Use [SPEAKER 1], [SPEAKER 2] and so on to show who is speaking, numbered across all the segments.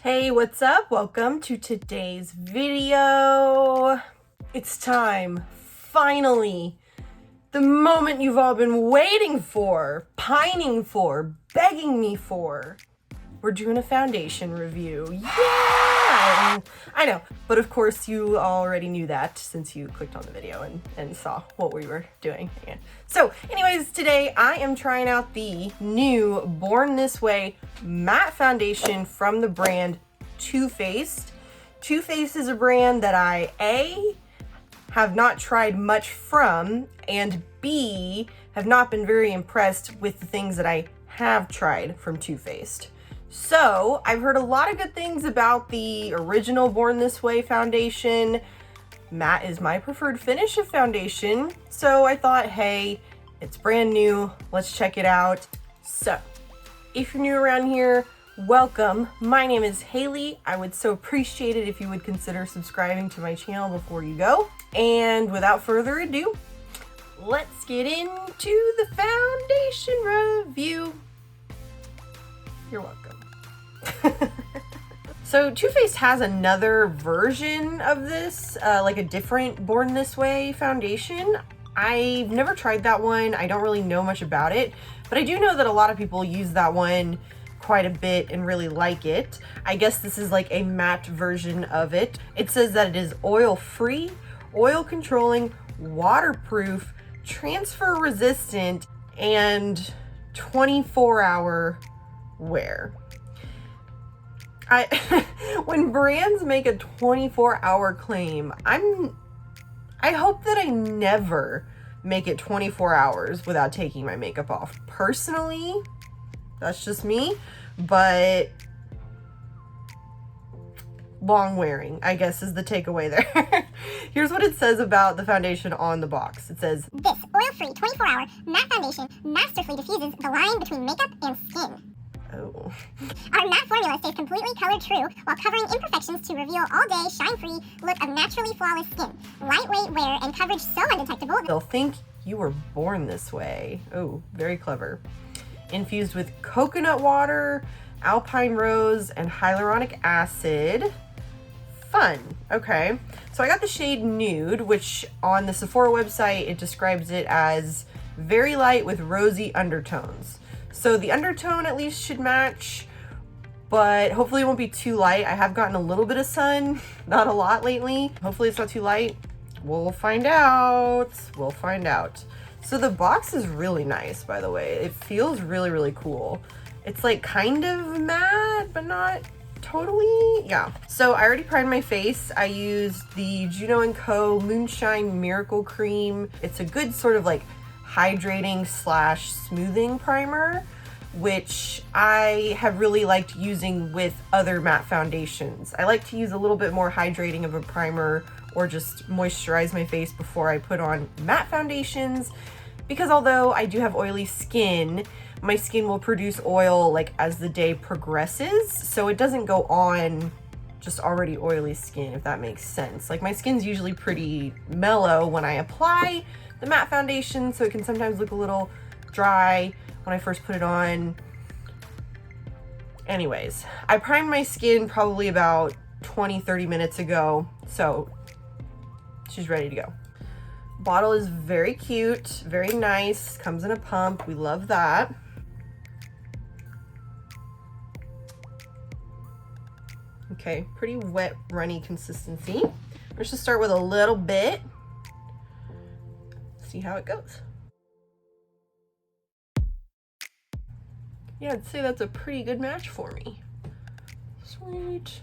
[SPEAKER 1] Hey, what's up? Welcome to today's video. It's time, finally, the moment you've all been waiting for, pining for, begging me for. We're doing a foundation review. Yeah! I know, but of course you already knew that since you clicked on the video and saw what we were doing. Yeah. So anyways, today I am trying out the new Born This Way matte foundation from the brand Too Faced. Too Faced is a brand that I have not tried much from, and B, have not been very impressed with the things that I have tried from Too Faced. So I've heard a lot of good things about the original Born This Way foundation. Matte is my preferred finish of foundation, so I thought, hey, it's brand new, let's check it out. So if you're new around here, welcome. My name is Haley. I would so appreciate it if you would consider subscribing to my channel before you go. And without further ado, let's get into the foundation review. You're welcome. So Too Faced has another version of this, like a different Born This Way foundation. I've never tried that one. I don't really know much about it, but I do know that a lot of people use that one quite a bit and really like it. I guess this is like a matte version of it. It says that it is oil-free, oil-controlling, waterproof, transfer-resistant, and 24-hour wear. When brands make a 24-hour claim, I hope that I never make it 24 hours without taking my makeup off. Personally, that's just me, but long wearing, I guess, is the takeaway there. Here's what it says about the foundation on the box. It says,
[SPEAKER 2] "This oil-free 24-hour matte foundation masterfully diffuses the line between makeup and skin.
[SPEAKER 1] oh,
[SPEAKER 2] Our matte formula stays completely color true while covering imperfections to reveal all-day, shine-free look of naturally flawless skin. Lightweight wear and coverage so undetectable
[SPEAKER 1] they'll think you were born this way." Oh, very clever. Infused with coconut water, alpine rose, and hyaluronic acid. Fun. Okay, so I got the shade Nude, which on the Sephora website, it describes it as very light with rosy undertones. So the undertone at least should match, but hopefully it won't be too light. I have gotten a little bit of sun, not a lot lately. Hopefully it's not too light. We'll find out. We'll find out. So the box is really nice, by the way. It feels really, really cool. It's like kind of matte, but not totally. Yeah. So I already primed my face. I used the Juno & Co. Moonshine Miracle Cream. It's a good sort of like hydrating / smoothing primer, which I have really liked using with other matte foundations. I like to use a little bit more hydrating of a primer or just moisturize my face before I put on matte foundations, because although I do have oily skin, my skin will produce oil like as the day progresses, so it doesn't go on just already oily skin, if that makes sense. Like my skin's usually pretty mellow when I apply the matte foundation, so it can sometimes look a little dry when I first put it on. Anyways, I primed my skin probably about 20-30 minutes ago, so she's ready to go. Bottle is very cute, very nice, comes in a pump. We love that. Okay, pretty wet, runny consistency. Let's just start with a little bit. See how it goes. Yeah, I'd say that's a pretty good match for me. Sweet.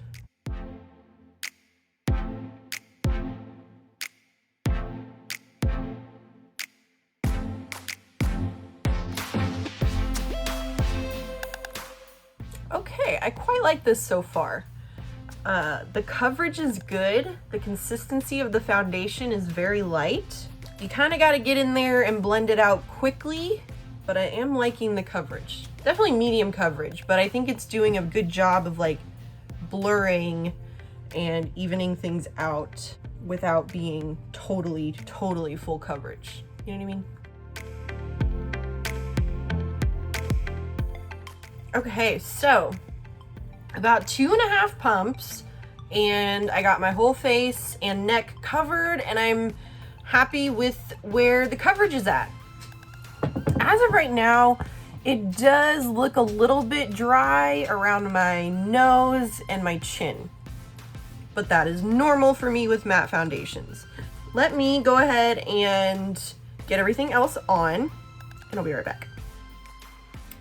[SPEAKER 1] Okay, I quite like this so far. The coverage is good. The consistency of the foundation is very light. You kind of got to get in there and blend it out quickly, but I am liking the coverage. Definitely medium coverage, but I think it's doing a good job of like blurring and evening things out without being totally full coverage. You know what I mean? Okay, so about 2.5 pumps, and I got my whole face and neck covered, and I'm happy with where the coverage is at. As of right now, it does look a little bit dry around my nose and my chin, but that is normal for me with matte foundations. Let me go ahead and get everything else on, and I'll be right back.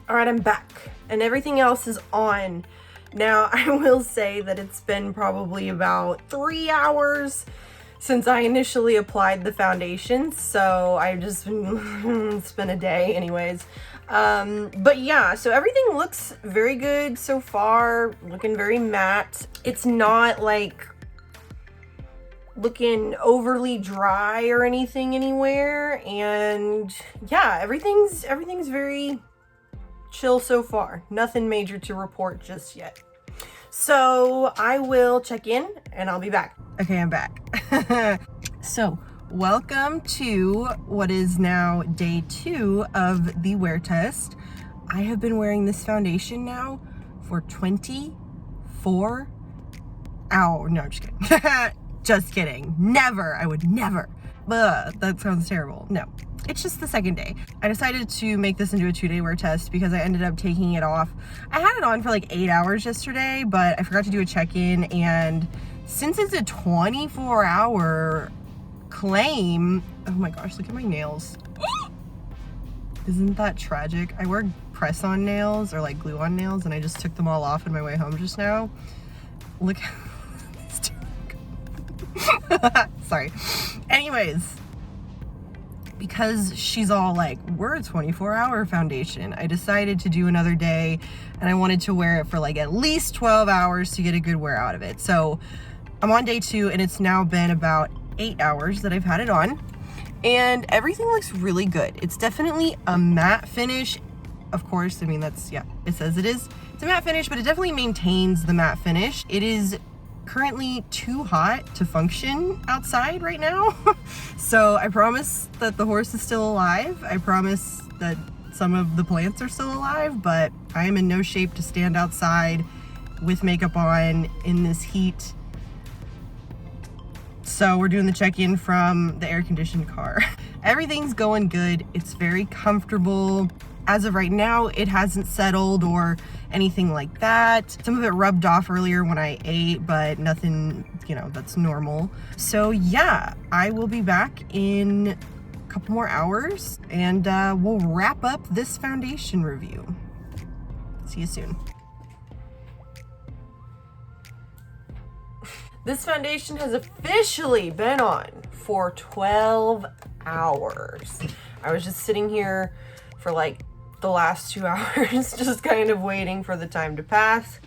[SPEAKER 1] All right, I'm back, and everything else is on. Now, I will say that it's been probably about 3 hours since I initially applied the foundation, so I've just been, it's been a day anyways. But yeah, so everything looks very good so far, looking very matte. It's not like looking overly dry or anything anywhere, and yeah, everything's very chill so far. Nothing major to report just yet. So I will check in and I'll be back. Okay, I'm back. So welcome to what is now day 2 of the wear test. I have been wearing this foundation now for 24 hours. No, just kidding. Just kidding. Never. I would never. Ugh, that sounds terrible. No, it's just the second day. I decided to make this into a 2-day wear test because I ended up taking it off. I had it on for like 8 hours yesterday, but I forgot to do a check-in, and since it's a 24-hour claim, oh my gosh, look at my nails. Isn't that tragic? I wear press-on nails or like glue-on nails, and I just took them all off on my way home just now. Look. Sorry. Anyways, because she's all like, we're a 24-hour foundation, I decided to do another day, and I wanted to wear it for like at least 12 hours to get a good wear out of it. So I'm on day 2, and it's now been about 8 hours that I've had it on, and everything looks really good. It's definitely a matte finish. Of course, I mean, that's, yeah, it says it is. It's a matte finish, but it definitely maintains the matte finish. It is currently too hot to function outside right now. So I promise that the horse is still alive. I promise that some of the plants are still alive, but I am in no shape to stand outside with makeup on in this heat. So we're doing the check-in from the air-conditioned car. Everything's going good. It's very comfortable. As of right now, it hasn't settled or anything like that. Some of it rubbed off earlier when I ate, but nothing, you know, that's normal. So yeah, I will be back in a couple more hours, and we'll wrap up this foundation review. See you soon. This foundation has officially been on for 12 hours. I was just sitting here for like the last 2 hours, just kind of waiting for the time to pass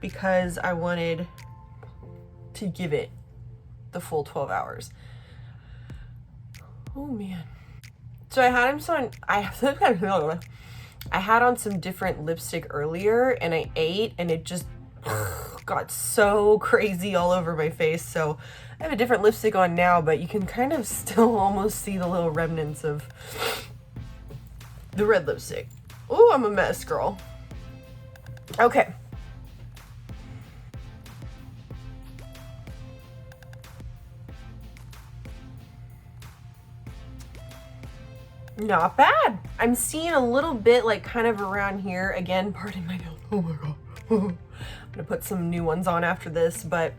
[SPEAKER 1] because I wanted to give it the full 12 hours. Oh man. So I had on some different lipstick earlier, and I ate, and it just got so crazy all over my face. So I have a different lipstick on now, but you can kind of still almost see the little remnants of the red lipstick. Oh, I'm a mess, girl. Okay. Not bad. I'm seeing a little bit like kind of around here. Again, pardon my nails. Oh my god. I'm gonna put some new ones on after this, but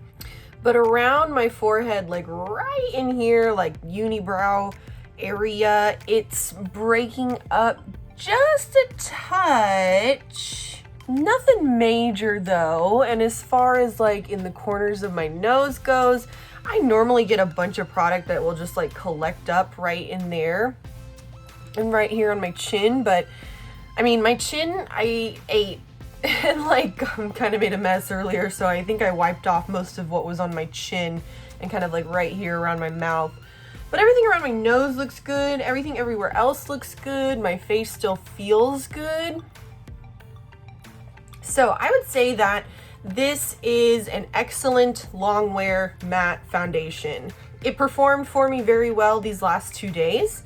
[SPEAKER 1] around my forehead, like right in here, like unibrow area, it's breaking up just a touch. Nothing major though. And as far as like in the corners of my nose goes, I normally get a bunch of product that will just like collect up right in there and right here on my chin. But I mean, my chin, I ate and like kind of made a mess earlier, so I think I wiped off most of what was on my chin and kind of like right here around my mouth. But everything around my nose looks good. Everything everywhere else looks good. My face still feels good. So I would say that this is an excellent Longwear matte foundation. It performed for me very well these last 2 days,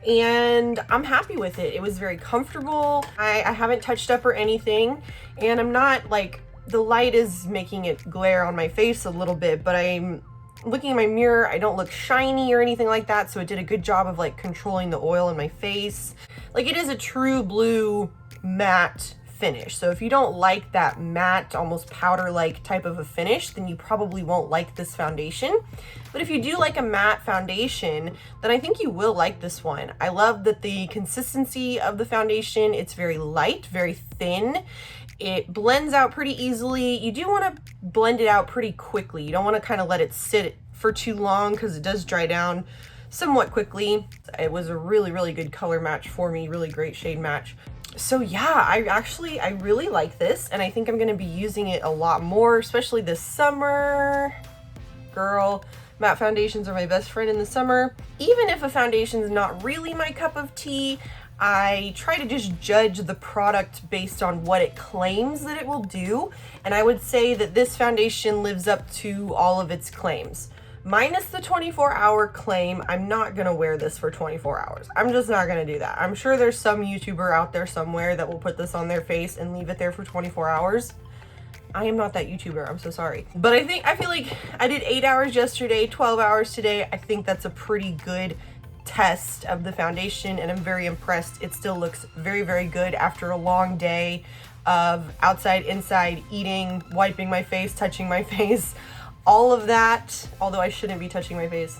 [SPEAKER 1] and I'm happy with it. It was very comfortable. I haven't touched up or anything, and I'm not like the light is making it glare on my face a little bit, but I'm looking in my mirror, I don't look shiny or anything like that, so it did a good job of like controlling the oil in my face. Like, it is a true blue matte finish, so if you don't like that matte, almost powder-like type of a finish, then you probably won't like this foundation. But if you do like a matte foundation, then I think you will like this one. I love that the consistency of the foundation, it's very light, very thin. It blends out pretty easily. You do want to blend it out pretty quickly. You don't want to kind of let it sit for too long because it does dry down somewhat quickly. It was a really, really good color match for me, really great shade match. So yeah, I really like this, and I think I'm going to be using it a lot more, especially this summer. Girl, matte foundations are my best friend in the summer. Even if a foundation is not really my cup of tea, I try to just judge the product based on what it claims that it will do, and I would say that this foundation lives up to all of its claims. Minus the 24-hour claim, I'm not gonna wear this for 24 hours. I'm just not gonna do that. I'm sure there's some YouTuber out there somewhere that will put this on their face and leave it there for 24 hours. I am not that YouTuber, I'm so sorry. But I feel like I did 8 hours yesterday, 12 hours today. I think that's a pretty good test of the foundation, and I'm very impressed. It still looks very, very good after a long day of outside, inside, eating, wiping my face, touching my face, all of that, although I shouldn't be touching my face.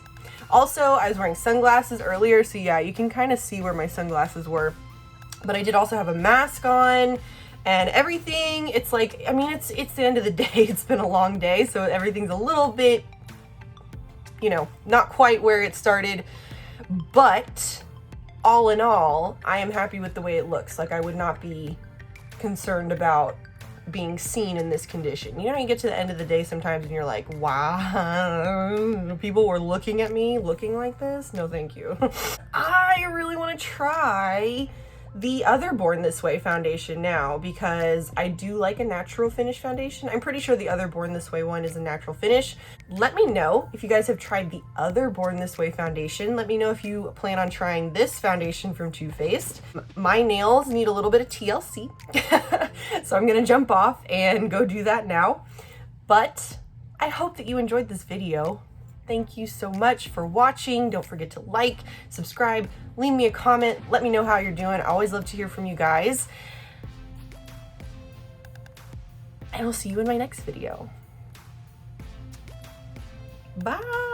[SPEAKER 1] Also, I was wearing sunglasses earlier, so yeah, you can kind of see where my sunglasses were. But I did also have a mask on and everything. It's like, I mean, it's the end of the day. It's been a long day, so everything's a little bit, you know, not quite where it started. But all in all, I am happy with the way it looks. Like, I would not be concerned about being seen in this condition. You know, you get to the end of the day sometimes and you're like, wow, people were looking at me looking like this? No, thank you. I really want to try the other Born This Way foundation now, because I do like a natural finish foundation. I'm pretty sure the other Born This Way one is a natural finish. Let me know if you guys have tried the other Born This Way foundation. Let me know if you plan on trying this foundation from Too Faced. My nails need a little bit of TLC, so I'm gonna jump off and go do that now. But I hope that you enjoyed this video. Thank you so much for watching. Don't forget to like, subscribe, leave me a comment. Let me know how you're doing. I always love to hear from you guys. And I'll see you in my next video. Bye.